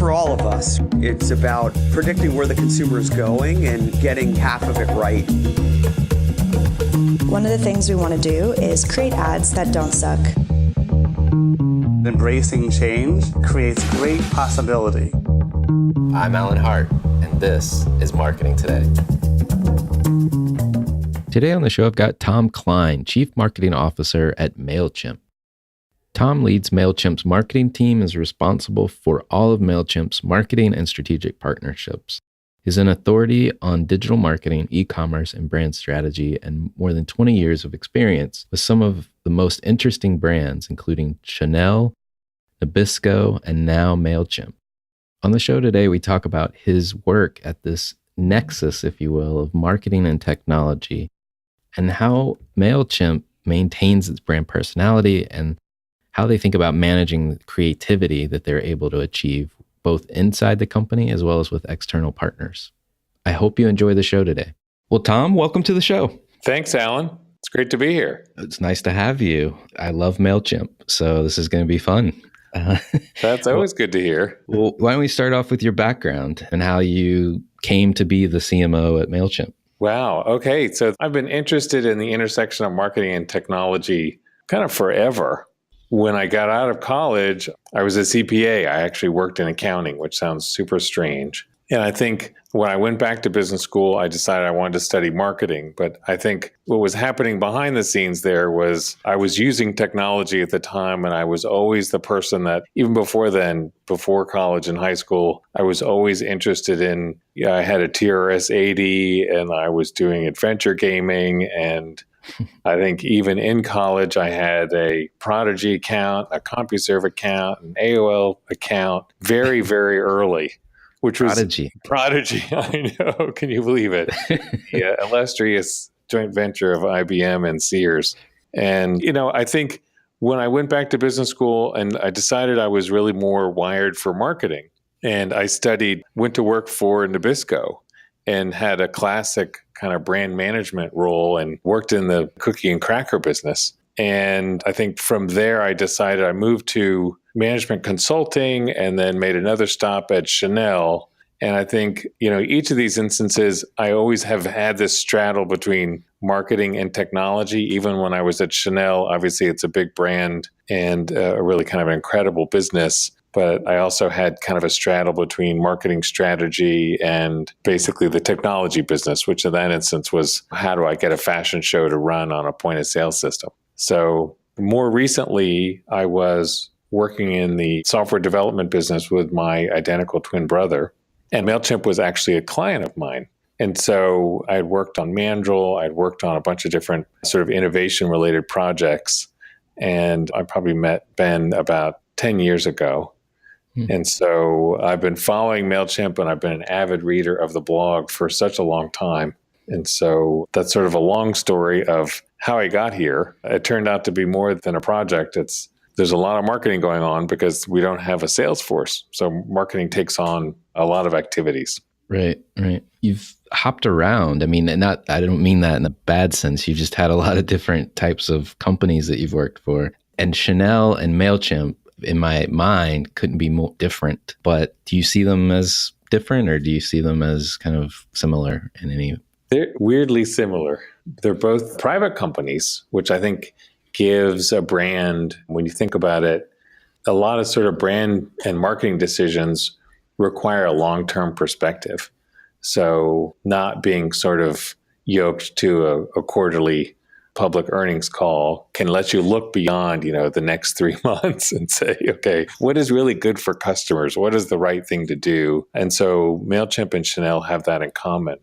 for all of us. It's about predicting where the consumer is going and getting half of it right. One of the things we want to do is create ads that don't suck. Embracing change creates great possibility. I'm Alan Hart, and this is Marketing Today. Today on the show, I've got Tom Klein, Chief Marketing Officer at MailChimp. Tom leads MailChimp's marketing team and is responsible for all of MailChimp's marketing and strategic partnerships. He's an authority on digital marketing, e-commerce, and brand strategy, and more than 20 years of experience with some of the most interesting brands, including Chanel, Nabisco, and now MailChimp. On the show today, we talk about his work at this nexus, if you will, of marketing and technology, and how MailChimp maintains its brand personality and how they think about managing the creativity that they're able to achieve both inside the company as well as with external partners. I hope you enjoy the show today. Well, Tom, welcome to the show. Thanks, Alan. It's great to be here. It's nice to have you. I love MailChimp, so this is going to be fun. That's always good to hear. Well, why don't we start off with your background and how you came to be the CMO at MailChimp? Wow. Okay. So I've been interested in the intersection of marketing and technology kind of forever. When I got out of college, I was a CPA. I actually worked in accounting, which sounds super strange. And I think when I went back to business school, I decided I wanted to study marketing. But I think what was happening behind the scenes there was I was using technology at the time, and I was always the person that, even before then, before college and high school, I was always interested in, I had a TRS 80 and I was doing adventure gaming. And I think even in college, I had a Prodigy account, a CompuServe account, an AOL account very, very early. Which was Prodigy. I know. Can you believe it? The illustrious joint venture of IBM and Sears. And, I think when I went back to business school and I decided I was really more wired for marketing, and I went to work for Nabisco and had a classic kind of brand management role and worked in the cookie and cracker business. And I think from there, I decided I moved to management consulting and then made another stop at Chanel. And I think, each of these instances, I always have had this straddle between marketing and technology. Even when I was at Chanel, obviously it's a big brand and a really kind of an incredible business. But I also had kind of a straddle between marketing strategy and basically the technology business, which in that instance was, how do I get a fashion show to run on a point of sale system? So more recently, I was working in the software development business with my identical twin brother, and MailChimp was actually a client of mine. And so I had worked on Mandrill, I'd worked on a bunch of different sort of innovation-related projects, and I probably met Ben about 10 years ago. And so I've been following MailChimp, and I've been an avid reader of the blog for such a long time. And so that's sort of a long story of how I got here. It turned out to be more than a project. There's a lot of marketing going on because we don't have a sales force. So marketing takes on a lot of activities. Right. You've hopped around. I mean, I don't mean that in a bad sense. You just had a lot of different types of companies that you've worked for. And Chanel and MailChimp, in my mind, couldn't be more different. But do you see them as different, or do you see them as kind of similar in any? They're weirdly similar. They're both private companies, which I think gives a brand, when you think about it, a lot of sort of brand and marketing decisions require a long-term perspective. So not being sort of yoked to a quarterly public earnings call can let you look beyond, the next 3 months and say, okay, what is really good for customers? What is the right thing to do? And so MailChimp and Chanel have that in common.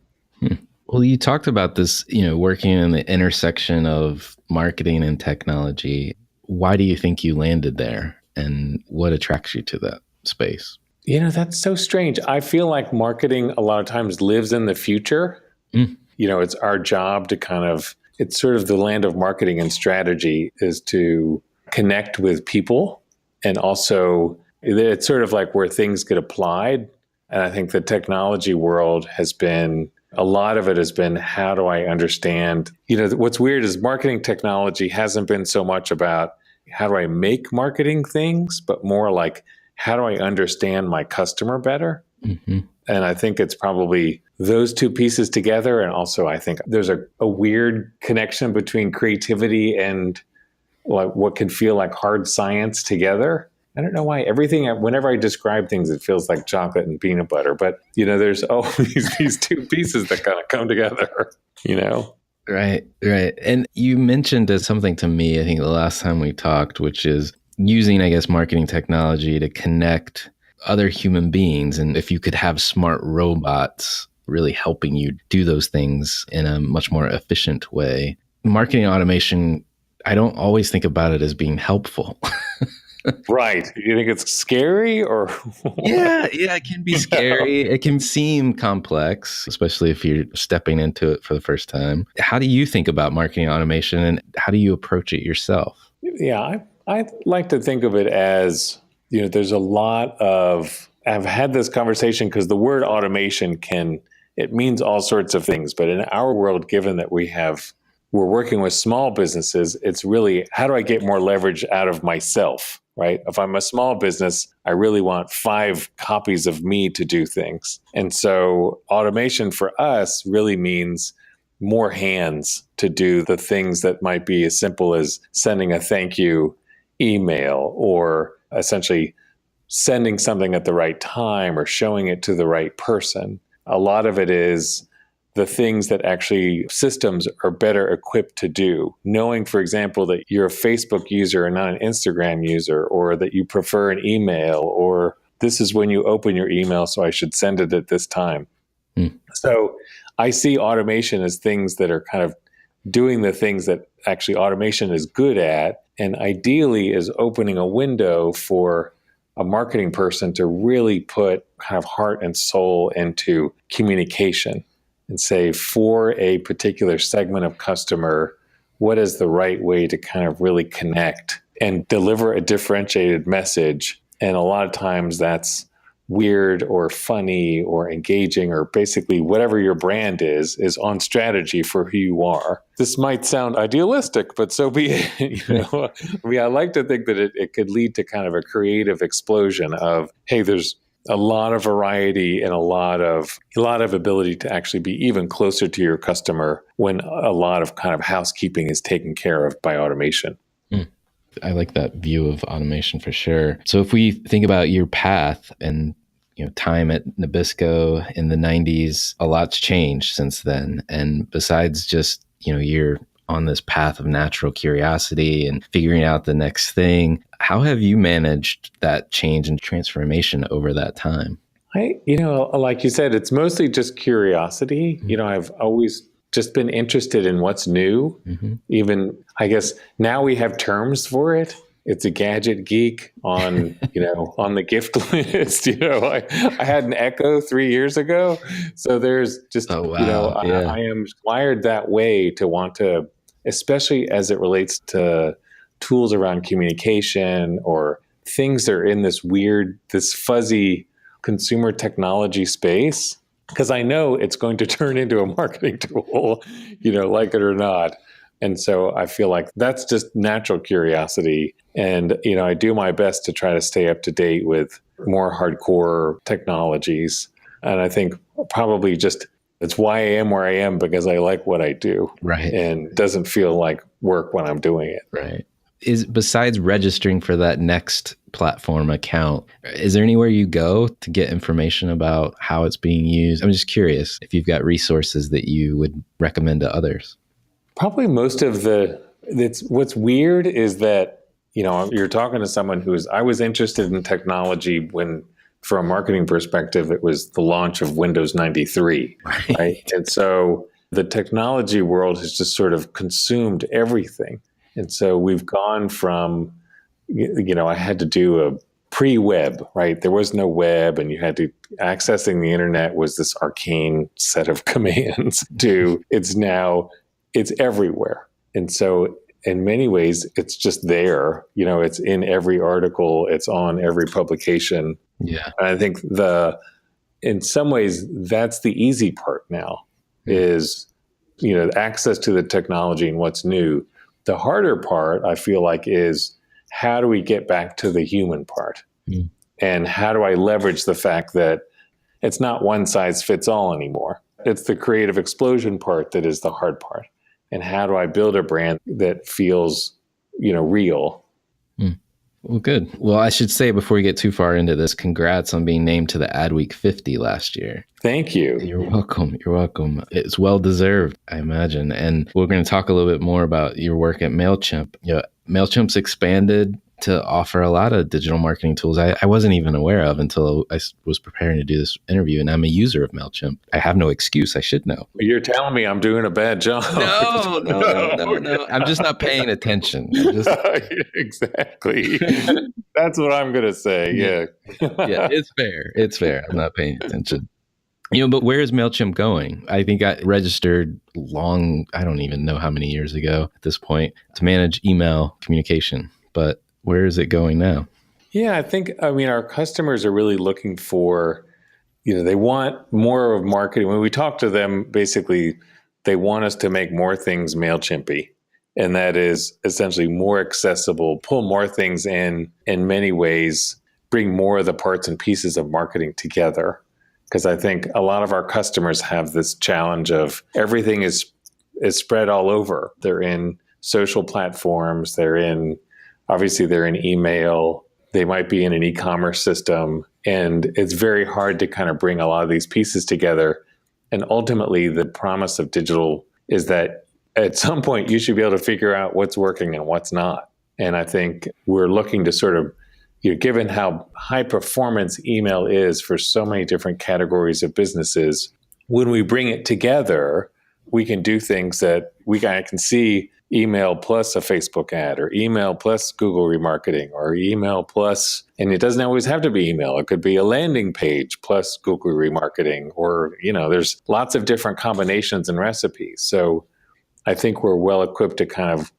Well, you talked about this, working in the intersection of marketing and technology. Why do you think you landed there, and what attracts you to that space? That's so strange. I feel like marketing a lot of times lives in the future. It's our job to it's sort of the land of marketing and strategy is to connect with people. And also it's sort of like where things get applied. And I think the technology world a lot of it has been, how do I understand? What's weird is marketing technology hasn't been so much about how do I make marketing things, but more like, how do I understand my customer better? Mm-hmm. And I think it's probably those two pieces together. And also, I think there's a weird connection between creativity and like what can feel like hard science together. I don't know why whenever I describe things, it feels like chocolate and peanut butter. But, there's always these two pieces that kind of come together, Right. And you mentioned something to me, I think the last time we talked, which is using, I guess, marketing technology to connect other human beings. And if you could have smart robots really helping you do those things in a much more efficient way. Marketing automation, I don't always think about it as being helpful. Right. You think it's scary or? Yeah, it can be scary. It can seem complex, especially if you're stepping into it for the first time. How do you think about marketing automation and how do you approach it yourself? Yeah, I like to think of it as, there's a lot of, I've had this conversation because the word automation it means all sorts of things. But in our world, given that we're working with small businesses, it's really, how do I get more leverage out of myself, right? If I'm a small business, I really want 5 copies of me to do things. And so automation for us really means more hands to do the things that might be as simple as sending a thank you email or essentially sending something at the right time or showing it to the right person. A lot of it is the things that actually systems are better equipped to do. Knowing, for example, that you're a Facebook user and not an Instagram user, or that you prefer an email, or this is when you open your email, so I should send it at this time. So I see automation as things that are kind of doing the things that actually automation is good at, and ideally is opening a window for a marketing person to really put kind of heart and soul into communication and say, for a particular segment of customer, what is the right way to kind of really connect and deliver a differentiated message? And a lot of times that's weird or funny or engaging, or basically whatever your brand is on strategy for who you are. This might sound idealistic, but so be it. I like to think that it could lead to kind of a creative explosion of, hey, there's a lot of variety and a lot of ability to actually be even closer to your customer when a lot of kind of housekeeping is taken care of by automation. I like that view of automation for sure. So if we think about your path and time at Nabisco in the 90s, a lot's changed since then. And besides just, you're on this path of natural curiosity and figuring out the next thing, how have you managed that change and transformation over that time? Like you said, it's mostly just curiosity. I've always just been interested in what's new. Even, I guess, now we have terms for it. It's a gadget geek on, on the gift list. I had an Echo 3 years ago. So there's just, Oh, wow. I am wired that way to want to, especially as it relates to tools around communication or things that are in this fuzzy consumer technology space, because I know it's going to turn into a marketing tool, like it or not. And so I feel like that's just natural curiosity. And, I do my best to try to stay up to date with more hardcore technologies. And I think probably just it's why I am where I am, because I like what I do. Right. And it doesn't feel like work when I'm doing it. Right. Besides registering for that next platform account, is there anywhere you go to get information about how it's being used? I'm just curious if you've got resources that you would recommend to others. Probably most of what's weird is that, you're talking to someone I was interested in technology when, from a marketing perspective, it was the launch of Windows 93, right? And so the technology world has just sort of consumed everything. And so we've gone from, I had to do a pre-web, right? There was no web, and accessing the internet was this arcane set of commands to it's everywhere. And so in many ways, it's just there, it's in every article, it's on every publication. Yeah. And I think in some ways, that's the easy part now is, access to the technology and what's new. The harder part, I feel like, is how do we get back to the human part? And how do I leverage the fact that it's not one size fits all anymore? It's the creative explosion part that is the hard part. And how do I build a brand that feels, real? Well, good. Well, I should say before we get too far into this, congrats on being named to the Adweek 50 last year. Thank you. You're welcome. You're welcome. It's well deserved, I imagine. And we're going to talk a little bit more about your work at MailChimp. MailChimp's expanded to offer a lot of digital marketing tools I wasn't even aware of until I was preparing to do this interview, and I'm a user of MailChimp. I have no excuse. I should know. You're telling me I'm doing a bad job. No. I'm just not paying attention. Exactly. That's what I'm going to say. Yeah. Yeah, it's fair. It's fair. I'm not paying attention. But where is MailChimp going? I think I registered I don't even know how many years ago at this point, to manage email communication. But where is it going now? Yeah, our customers are really looking for, they want more of marketing. When we talk to them, basically, they want us to make more things MailChimp-y. And that is essentially more accessible, pull more things in many ways, bring more of the parts and pieces of marketing together. Because I think a lot of our customers have this challenge of everything is spread all over. They're in social platforms, they're in email, they might be in an e-commerce system, and it's very hard to kind of bring a lot of these pieces together. And ultimately, the promise of digital is that at some point you should be able to figure out what's working and what's not. And I think we're looking to sort of, given how high performance email is for so many different categories of businesses, when we bring it together, we can do things that I can see email plus a Facebook ad, or email plus Google remarketing, or email plus, and it doesn't always have to be email. It could be a landing page plus Google remarketing, or, there's lots of different combinations and recipes. So I think we're well equipped to kind of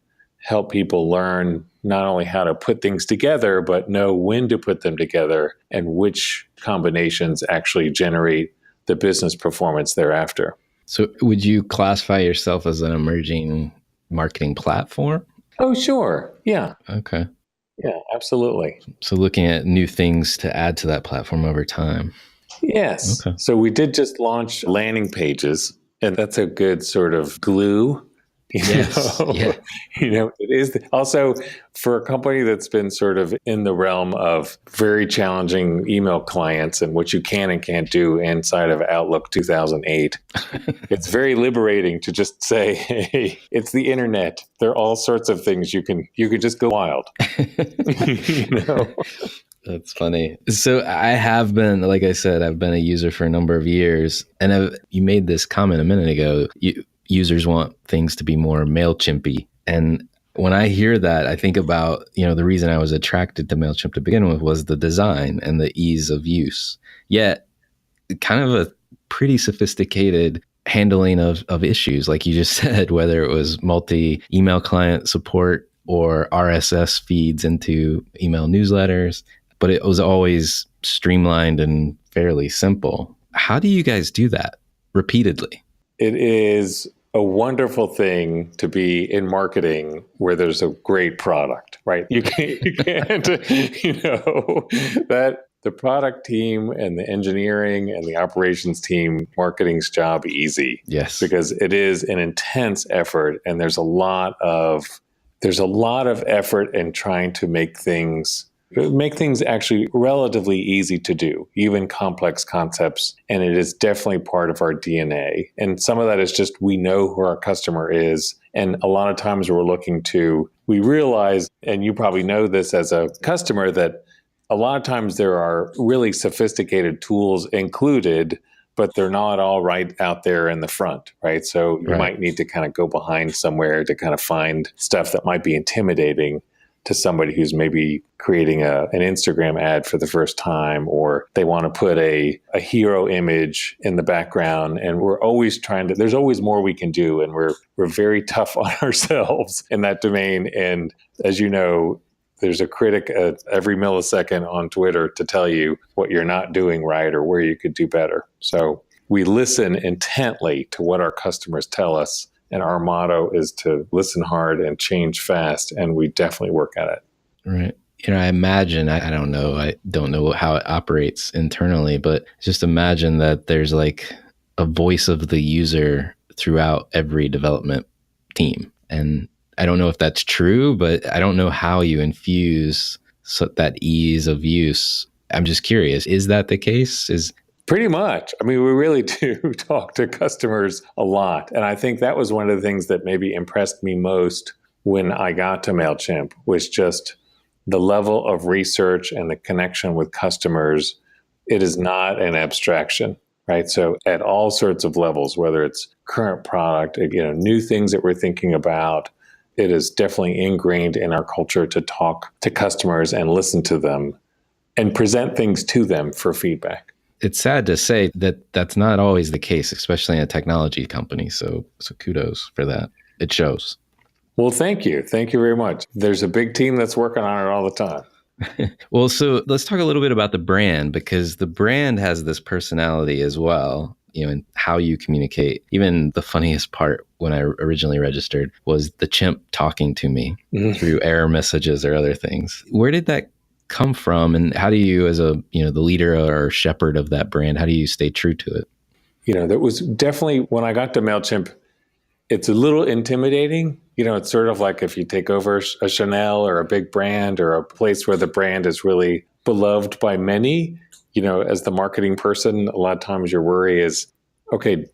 help people learn not only how to put things together, but know when to put them together and which combinations actually generate the business performance thereafter. So would you classify yourself as an emerging marketing platform? Oh, sure. Yeah. Okay. Yeah, absolutely. So looking at new things to add to that platform over time. Yes. Okay. So we did just launch landing pages, and that's a good sort of glue. Yes. Yeah. It is also for a company that's been sort of in the realm of very challenging email clients and what you can and can't do inside of Outlook 2008. It's very liberating to just say, hey, it's the internet. There are all sorts of things you can just go wild. That's funny. So I have been, like I said, I've been a user for a number of years, and you made this comment a minute ago. Users want things to be more MailChimp-y. And when I hear that, I think about, the reason I was attracted to MailChimp to begin with was the design and the ease of use. Yet, kind of a pretty sophisticated handling of issues, like you just said, whether it was multi-email client support or RSS feeds into email newsletters, but it was always streamlined and fairly simple. How do you guys do that repeatedly? It is a wonderful thing to be in marketing where there's a great product, right? You can't that the product team and the engineering and the operations team, marketing's job easy. Yes. Because it is an intense effort, and there's a lot of effort in trying to make things actually relatively easy to do, even complex concepts. And it is definitely part of our DNA. And some of that is just, we know who our customer is. And a lot of times we realize, and you probably know this as a customer, that a lot of times there are really sophisticated tools included, but they're not all right out there in the front, right? So you might need to kind of go behind somewhere to kind of find stuff that might be intimidating to somebody who's maybe creating an Instagram ad for the first time, or they want to put a hero image in the background. And we're always there's always more we can do. And we're very tough on ourselves in that domain. And as you know, there's a critic every millisecond on Twitter to tell you what you're not doing right or where you could do better. So we listen intently to what our customers tell us. And our motto is to listen hard and change fast. And we definitely work at it. Right. I imagine, I don't know, I don't know how it operates internally, but just imagine that there's like a voice of the user throughout every development team. And I don't know if that's true, but I don't know how you infuse that ease of use. I'm just curious, is that the case? Pretty much. I mean, we really do talk to customers a lot. And I think that was one of the things that maybe impressed me most when I got to MailChimp, was just the level of research and the connection with customers. It is not an abstraction, right? So at all sorts of levels, whether it's current product, new things that we're thinking about, it is definitely ingrained in our culture to talk to customers and listen to them and present things to them for feedback. It's sad to say that that's not always the case, especially in a technology company. So kudos for that. It shows. Well, thank you. Thank you very much. There's a big team that's working on it all the time. Well, so let's talk a little bit about the brand, because the brand has this personality as well, and how you communicate. Even the funniest part when I originally registered was the chimp talking to me through error messages or other things. Where did that come from, and how do you, as the leader or shepherd of that brand, how do you stay true to it? That was definitely, when I got to MailChimp, it's a little intimidating. It's sort of like if you take over a Chanel or a big brand or a place where the brand is really beloved by many, as the marketing person, a lot of times your worry is, okay,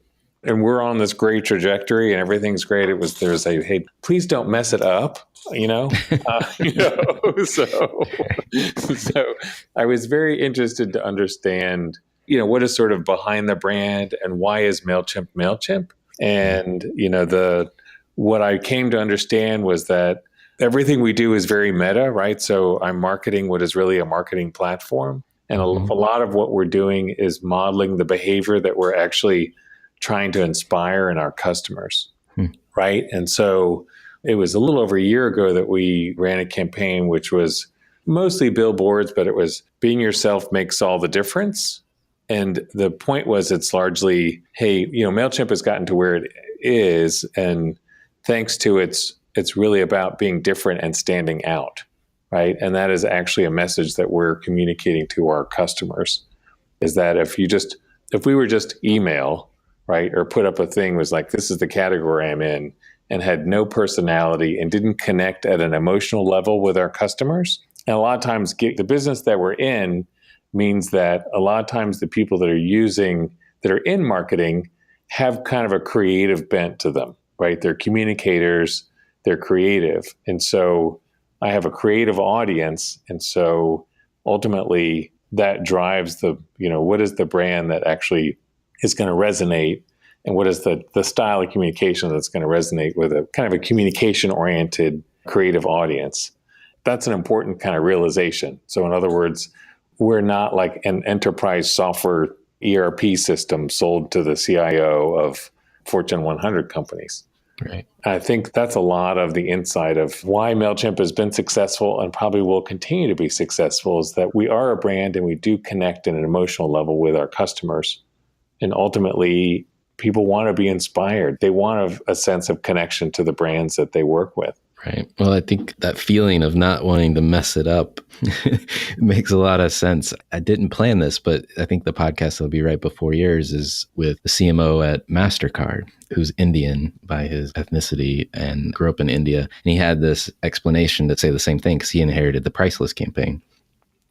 and we're on this great trajectory and everything's great. There's a, hey, please don't mess it up, So I was very interested to understand, what is sort of behind the brand and why is MailChimp MailChimp? And, what I came to understand was that everything we do is very meta, right? So I'm marketing what is really a marketing platform. And a lot of what we're doing is modeling the behavior that we're actually trying to inspire in our customers, right? And so it was a little over a year ago that we ran a campaign, which was mostly billboards, but it was being yourself makes all the difference. And the point was, it's largely, hey, MailChimp has gotten to where it is, and thanks to it's really about being different and standing out, right? And that is actually a message that we're communicating to our customers, is that if we were just email, right, or put up a thing was like, this is the category I'm in, and had no personality and didn't connect at an emotional level with our customers. And a lot of times the business that we're in means that a lot of times the people that are in marketing have kind of a creative bent to them, right? They're communicators, they're creative. And so I have a creative audience. And so ultimately that drives what is the brand that actually is going to resonate, and what is the style of communication that's going to resonate with a kind of a communication-oriented creative audience. That's an important kind of realization. So in other words, we're not like an enterprise software ERP system sold to the CIO of Fortune 100 companies. Right. I think that's a lot of the insight of why MailChimp has been successful and probably will continue to be successful, is that we are a brand and we do connect at an emotional level with our customers. And ultimately, people want to be inspired. They want a sense of connection to the brands that they work with. Right. Well, I think that feeling of not wanting to mess it up makes a lot of sense. I didn't plan this, but I think the podcast that'll be right before yours is with the CMO at MasterCard, who's Indian by his ethnicity and grew up in India. And he had this explanation to say the same thing because he inherited the Priceless campaign.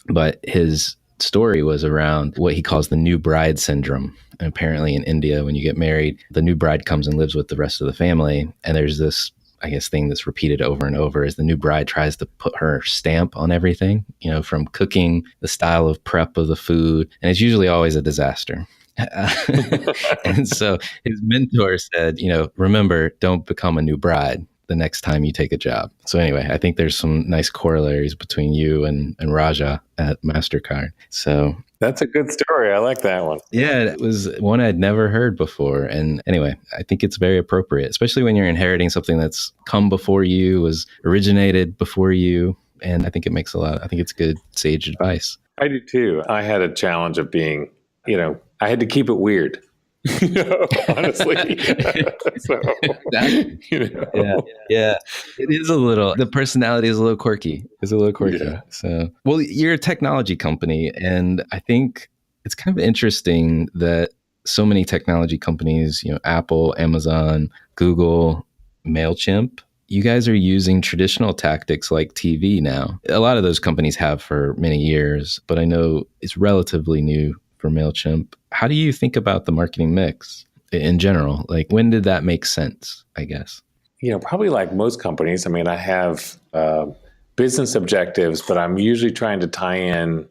But his story was around what he calls the new bride syndrome. And apparently in India, when you get married, the new bride comes and lives with the rest of the family. And there's this, I guess, thing that's repeated over and over is the new bride tries to put her stamp on everything, from cooking, the style of prep of the food. And it's usually always a disaster. And so his mentor said, remember, don't become a new bride the next time you take a job. So anyway, I think there's some nice corollaries between you and Raja at MasterCard. So that's a good story. I like that one. Yeah, it was one I'd never heard before. And anyway, I think it's very appropriate, especially when you're inheriting something that's come before you, was originated before you. And I think it makes I think it's good, sage advice. I do too. I had a challenge of being, I had to keep it weird. Honestly. So, Exactly. Yeah. It is a little, the personality is a little quirky. Yeah. So, well, you're a technology company, and I think it's kind of interesting that so many technology companies, Apple, Amazon, Google, MailChimp, you guys are using traditional tactics like TV now. A lot of those companies have for many years, but I know it's relatively new for MailChimp. How do you think about the marketing mix in general? Like, when did that make sense, I guess? Probably like most companies. I mean, I have business objectives, but I'm usually trying to tie in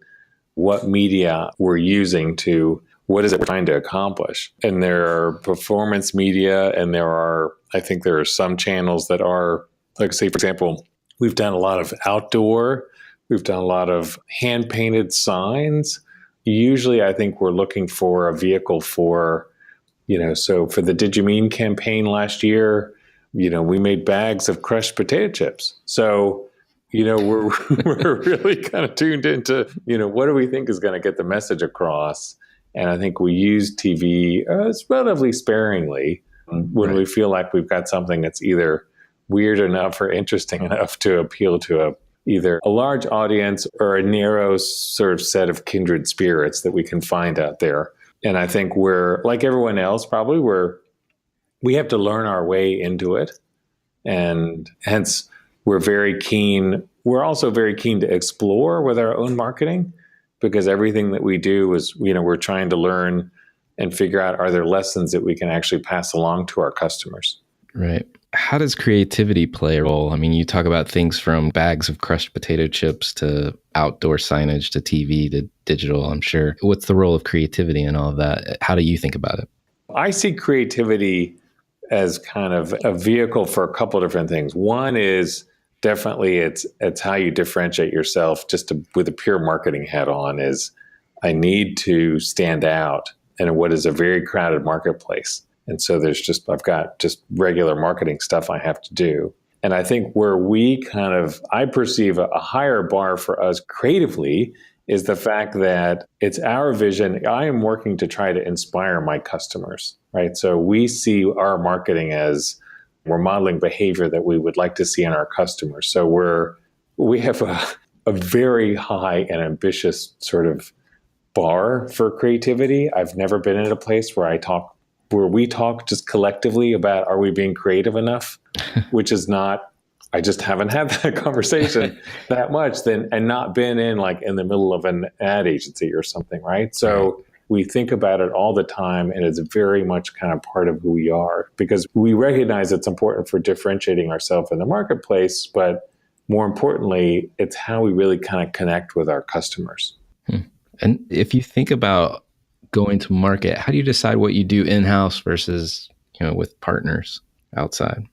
what media we're using to what is it we're trying to accomplish. And there are performance media, and I think there are some channels that are, like, say, for example, we've done a lot of outdoor, we've done a lot of hand painted signs. Usually, I think we're looking for a vehicle for, so for the Did You Mean campaign last year, we made bags of crushed potato chips. So, we're really kind of tuned into, what do we think is going to get the message across? And I think we use TV relatively sparingly when we feel like we've got something that's either weird enough or interesting enough to appeal to either a large audience or a narrow sort of set of kindred spirits that we can find out there. And I think we're, like everyone else, probably we have to learn our way into it. And hence, we're very keen. We're also very keen to explore with our own marketing, because everything that we do is, we're trying to learn and figure out, are there lessons that we can actually pass along to our customers? Right. How does creativity play a role? I mean, you talk about things from bags of crushed potato chips to outdoor signage to TV to digital, I'm sure. What's the role of creativity in all of that? How do you think about it? I see creativity as kind of a vehicle for a couple of different things. One is definitely it's how you differentiate yourself with a pure marketing hat on. Is I need to stand out in what is a very crowded marketplace. And so I've got just regular marketing stuff I have to do. And I think where I perceive a higher bar for us creatively is the fact that it's our vision. I am working to try to inspire my customers, right? So we see our marketing as we're modeling behavior that we would like to see in our customers. So we have a very high and ambitious sort of bar for creativity. I've never been in a place where we talk just collectively about, are we being creative enough? Which is not, I just haven't had that conversation that much and not been in the middle of an ad agency or something, right? So we think about it all the time, and it's very much kind of part of who we are, because we recognize it's important for differentiating ourselves in the marketplace, but more importantly, it's how we really kind of connect with our customers. And if you think about going to market, how do you decide what you do in-house versus, with partners outside?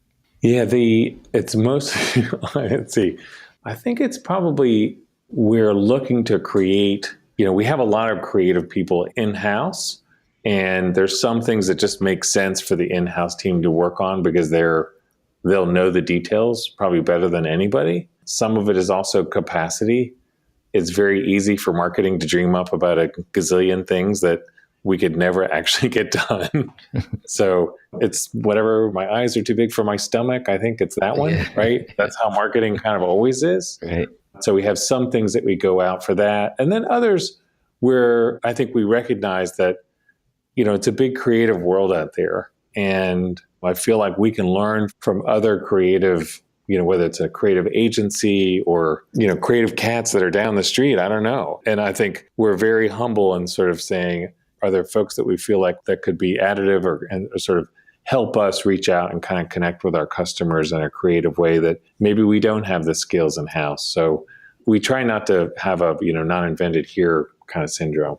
Yeah, it's mostly, let's see, I think it's probably, we're looking to create, we have a lot of creative people in-house, and there's some things that just make sense for the in-house team to work on because they'll know the details probably better than anybody. Some of it is also capacity. It's very easy for marketing to dream up about a gazillion things that we could never actually get done. So it's whatever, my eyes are too big for my stomach. I think it's that one, right? That's how marketing kind of always is. Right. So we have some things that we go out for that. And then others where I think we recognize that, it's a big creative world out there. And I feel like we can learn from other creative, whether it's a creative agency or, creative cats that are down the street. I don't know. And I think we're very humble in sort of saying, are there folks that we feel like that could be additive or sort of help us reach out and kind of connect with our customers in a creative way that maybe we don't have the skills in-house. So we try not to have a, not invented here kind of syndrome.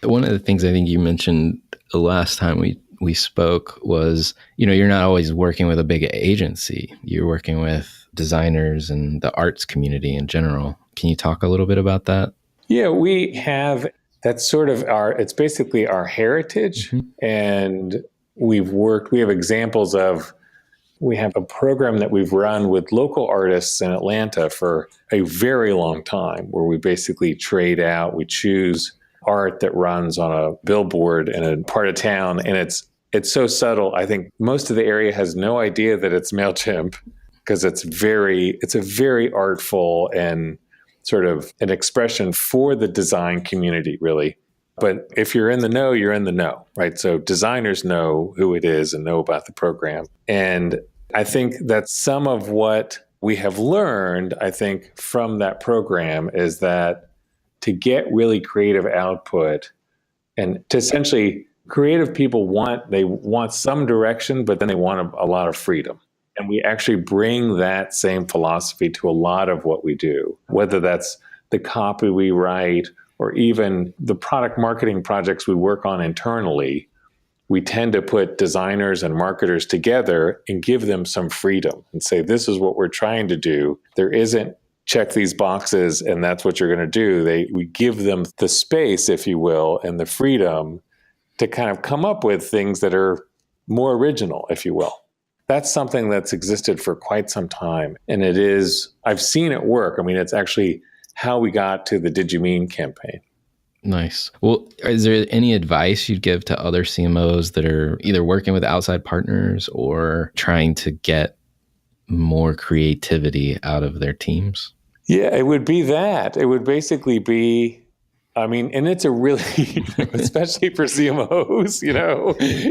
One of the things I think you mentioned the last time we spoke was, you're not always working with a big agency. You're working with designers and the arts community in general. Can you talk a little bit about that? Yeah, we have, that's sort of it's basically our heritage. Mm-hmm. And we have examples of, we have a program that we've run with local artists in Atlanta for a very long time, where we basically trade out, we choose art that runs on a billboard in a part of town. And it's so subtle. I think most of the area has no idea that it's MailChimp because it's a very artful and sort of an expression for the design community, really. But if you're in the know, you're in the know, right? So designers know who it is and know about the program. And I think that some of what we have learned, I think, from that program is that to get really creative output and to essentially creative people want some direction, but then they want a lot of freedom. And we actually bring that same philosophy to a lot of what we do, whether that's the copy we write or even the product marketing projects we work on internally. We tend to put designers and marketers together and give them some freedom and say, this is what we're trying to do. There isn't check these boxes and that's what you're going to do. We give them the space, if you will, and the freedom to kind of come up with things that are more original, if you will. That's something that's existed for quite some time. And I've seen it work. I mean, it's actually how we got to the Did You Mean campaign. Nice. Well, is there any advice you'd give to other CMOs that are either working with outside partners or trying to get more creativity out of their teams? Yeah, it would be that. It would basically be, and it's a really, especially for CMOs,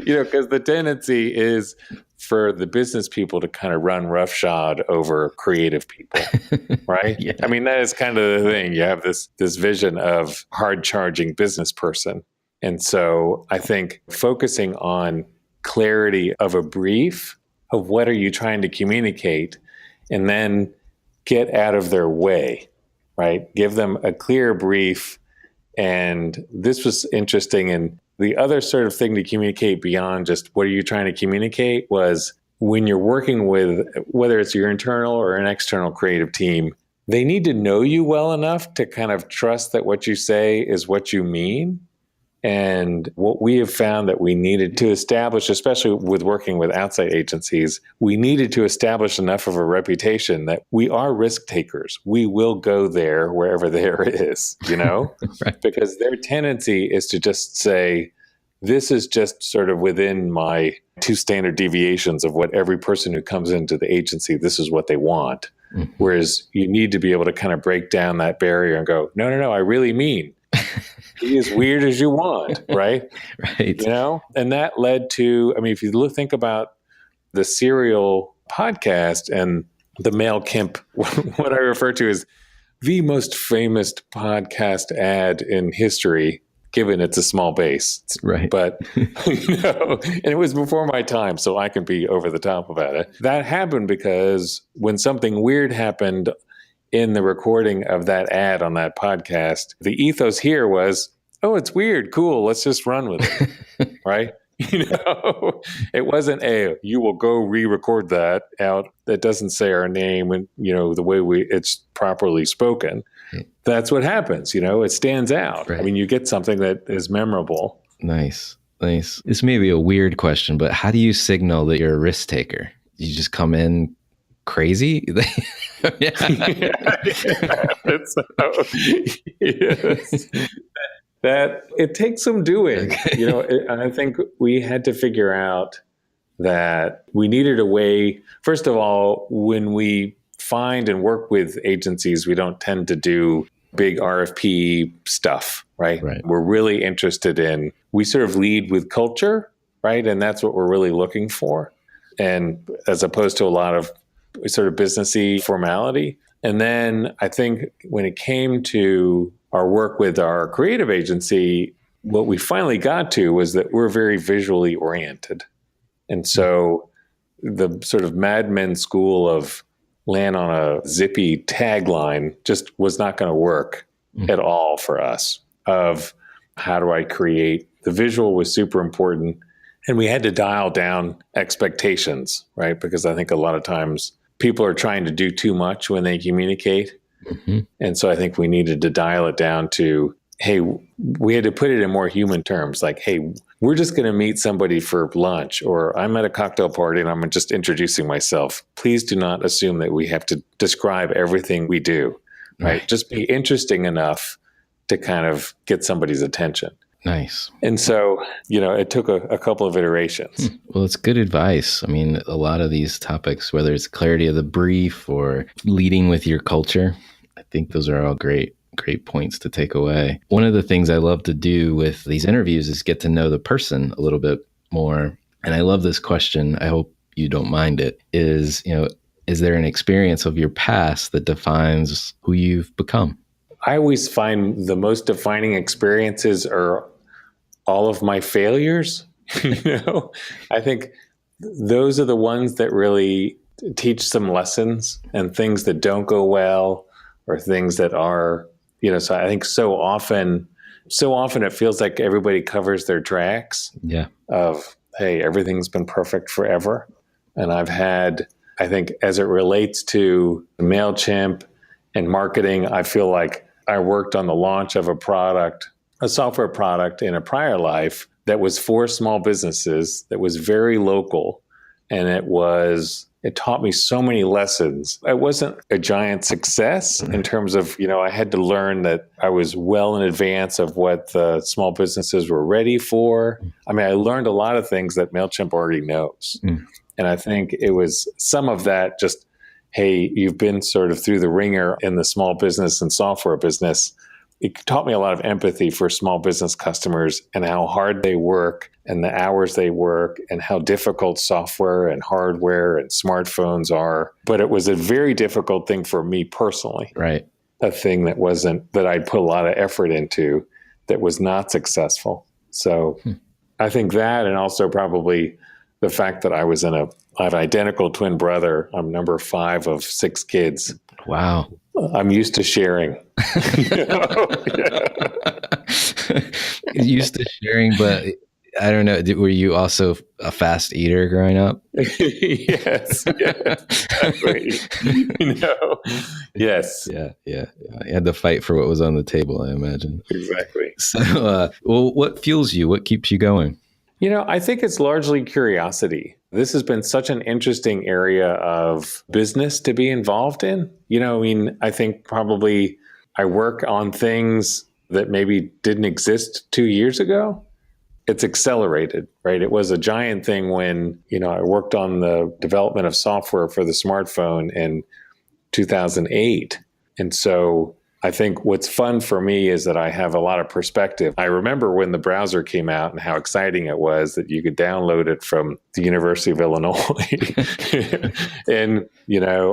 because the tendency is for the business people to kind of run roughshod over creative people, right? Yeah. That is kind of the thing. You have this vision of hard-charging business person. And so I think focusing on clarity of a brief of what are you trying to communicate, and then get out of their way, right? Give them a clear brief. And this was interesting. And the other sort of thing to communicate beyond just what are you trying to communicate was when you're working with, whether it's your internal or an external creative team, they need to know you well enough to kind of trust that what you say is what you mean. And what we have found that we needed to establish, especially with working with outside agencies, we needed to establish enough of a reputation that we are risk takers. We will go there wherever there is, Right. Because their tendency is to just say, this is just sort of within my 2 standard deviations of what every person who comes into the agency, this is what they want. Mm-hmm. Whereas you need to be able to kind of break down that barrier and go, no, I really mean. Be as weird as you want, right? Right. And that led to, if you think about the Serial podcast and the MailChimp, what I refer to as the most famous podcast ad in history, given it's a small base. Right. But, and it was before my time, so I can be over the top about it. That happened because when something weird happened in the recording of that ad on that podcast, the ethos here was, oh, it's weird, cool, let's just run with it, right? It wasn't you will go re-record that out that doesn't say our name and, the way it's properly spoken. That's what happens, it stands out. Right. You get something that is memorable. Nice. This may be a weird question, but how do you signal that you're a risk taker? You just come in crazy? Yes. That it takes some doing, and I think we had to figure out that we needed a way. First of all, when we find and work with agencies, we don't tend to do big RFP stuff, right? We're really interested we sort of lead with culture, right? And that's what we're really looking for. And as opposed to a lot of sort of businessy formality. And then I think when it came to our work with our creative agency, what we finally got to was that we're very visually oriented. And so the sort of Mad Men school of land on a zippy tagline just was not going to work at all for us of how do I create. The visual was super important. And we had to dial down expectations, right? Because I think a lot of times people are trying to do too much when they communicate. Mm-hmm. And so I think we needed to dial it down to, hey, we had to put it in more human terms. Like, hey, we're just going to meet somebody for lunch, or I'm at a cocktail party and I'm just introducing myself. Please do not assume that we have to describe everything we do, right? Just be interesting enough to kind of get somebody's attention. Nice. And so, it took a couple of iterations. Well, it's good advice. I mean, a lot of these topics, whether it's clarity of the brief or leading with your culture, I think those are all great points to take away. One of the things I love to do with these interviews is get to know the person a little bit more. And I love this question. I hope you don't mind it. Is there an experience of your past that defines who you've become? I always find the most defining experiences are all of my failures. I think those are the ones that really teach some lessons, and things that don't go well or things that are, so I think so often it feels like everybody covers their tracks of, hey, everything's been perfect forever. And I've had, I think as it relates to MailChimp and marketing, I feel like I worked on the launch of a software product in a prior life that was for small businesses, that was very local. And it taught me so many lessons. It wasn't a giant success in terms of, I had to learn that I was well in advance of what the small businesses were ready for. I mean, I learned a lot of things that MailChimp already knows. And I think it was some of that just, hey, you've been sort of through the ringer in the small business and software business. It taught me a lot of empathy for small business customers and how hard they work and the hours they work and how difficult software and hardware and smartphones are. But it was a very difficult thing for me personally. Right. A thing that I'd put a lot of effort into that was not successful. So I think that, and also probably the fact that I have an identical twin brother. I'm number 5 of 6 kids. Wow. I'm used to sharing. Used to sharing, but I don't know. Were you also a fast eater growing up? Yes. Exactly. Yes. Yeah. You had to fight for what was on the table, I imagine. Exactly. So, what fuels you? What keeps you going? I think it's largely curiosity. This has been such an interesting area of business to be involved in. I think probably I work on things that maybe didn't exist 2 years ago. It's accelerated, right? It was a giant thing when, I worked on the development of software for the smartphone in 2008. And so I think what's fun for me is that I have a lot of perspective. I remember when the browser came out and how exciting it was that you could download it from the University of Illinois. And,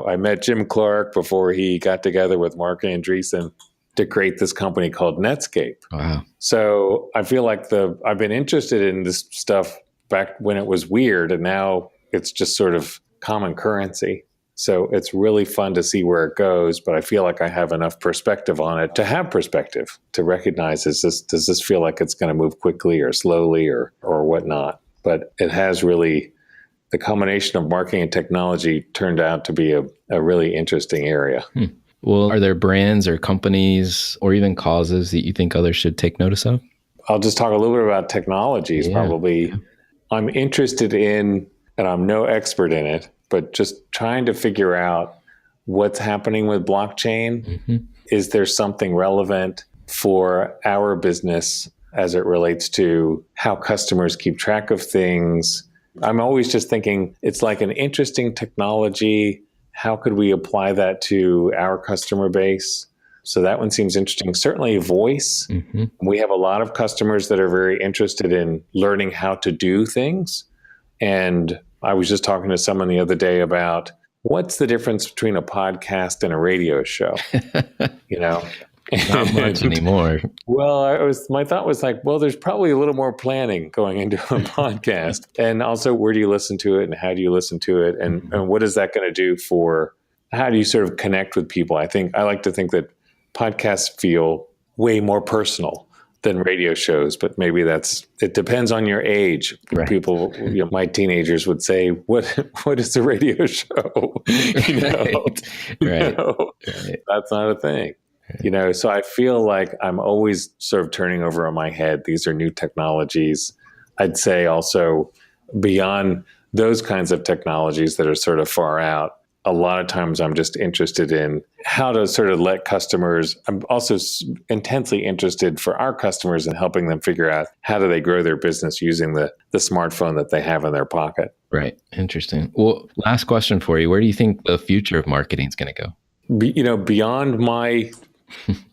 I met Jim Clark before he got together with Mark Andreessen to create this company called Netscape. Wow. So I feel like I've been interested in this stuff back when it was weird, and now it's just sort of common currency. So it's really fun to see where it goes, but I feel like I have enough perspective on it to have perspective, to recognize, does this feel like it's going to move quickly or slowly or whatnot? But it has really, the combination of marketing and technology turned out to be a really interesting area. Well, are there brands or companies or even causes that you think others should take notice of? I'll just talk a little bit about technologies, probably. I'm interested in, and I'm no expert in it, but just trying to figure out what's happening with blockchain. Mm-hmm. Is there something relevant for our business as it relates to how customers keep track of things? I'm always just thinking it's like an interesting technology. How could we apply that to our customer base? So that one seems interesting. Certainly voice. Mm-hmm. We have a lot of customers that are very interested in learning how to do things. And I was just talking to someone the other day about what's the difference between a podcast and a radio show, Not much anymore. Well, my thought was like, well, there's probably a little more planning going into a podcast. And also, where do you listen to it and how do you listen to it? And what is that going to do for how do you sort of connect with people? I like to think that podcasts feel way more personal than radio shows, but maybe it depends on your age. Right. People, my teenagers would say, what is a radio show? Right. That's not a thing. Right. So I feel like I'm always sort of turning over on my head. These are new technologies. I'd say also beyond those kinds of technologies that are sort of far out, a lot of times I'm just interested in how to sort of let customers, I'm also intensely interested for our customers in helping them figure out how do they grow their business using the smartphone that they have in their pocket. Right. Interesting. Well, last question for you. Where do you think the future of marketing is going to go? Beyond my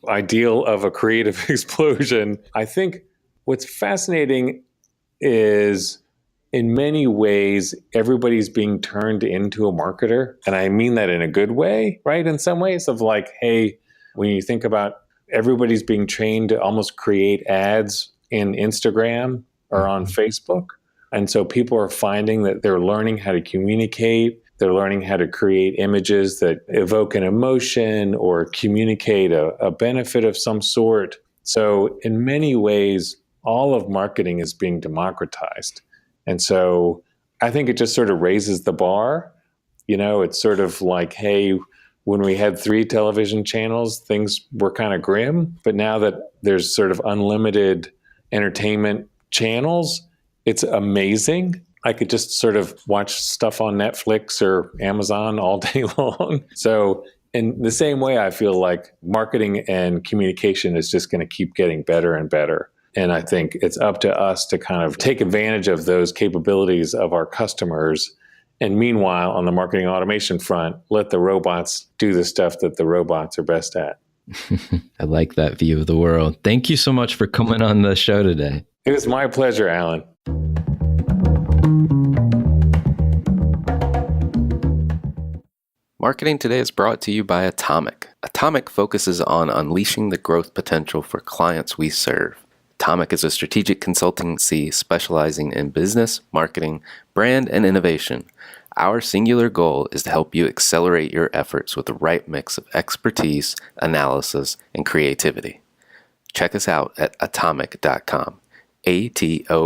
ideal of a creative explosion, I think what's fascinating is in many ways, everybody's being turned into a marketer. And I mean that in a good way, right? In some ways of like, hey, when you think about everybody's being trained to almost create ads in Instagram or on Facebook. And so people are finding that they're learning how to communicate. They're learning how to create images that evoke an emotion or communicate a benefit of some sort. So in many ways, all of marketing is being democratized. And so I think it just sort of raises the bar. It's sort of like, hey, when we had 3 television channels, things were kind of grim. But now that there's sort of unlimited entertainment channels, it's amazing. I could just sort of watch stuff on Netflix or Amazon all day long. So in the same way, I feel like marketing and communication is just going to keep getting better and better. And I think it's up to us to kind of take advantage of those capabilities of our customers. And meanwhile, on the marketing automation front, let the robots do the stuff that the robots are best at. I like that view of the world. Thank you so much for coming on the show today. It was my pleasure, Alan. Marketing Today is brought to you by Atomic. Atomic focuses on unleashing the growth potential for clients we serve. Atomic is a strategic consultancy specializing in business, marketing, brand, and innovation. Our singular goal is to help you accelerate your efforts with the right mix of expertise, analysis, and creativity. Check us out at atomic.com, ATOMCK.com.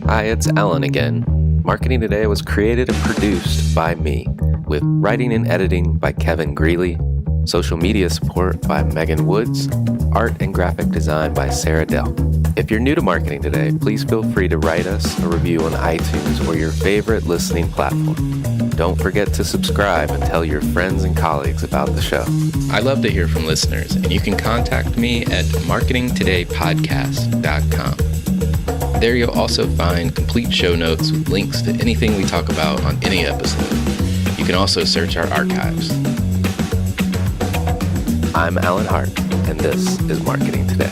Hi, it's Alan again. Marketing Today was created and produced by me, with writing and editing by Kevin Greeley, social media support by Megan Woods, art and graphic design by Sarah Dell. If you're new to Marketing Today, please feel free to write us a review on iTunes or your favorite listening platform. Don't forget to subscribe and tell your friends and colleagues about the show. I love to hear from listeners, and you can contact me at marketingtodaypodcast.com. There you'll also find complete show notes with links to anything we talk about on any episode. You can also search our archives. I'm Alan Hart, and this is Marketing Today.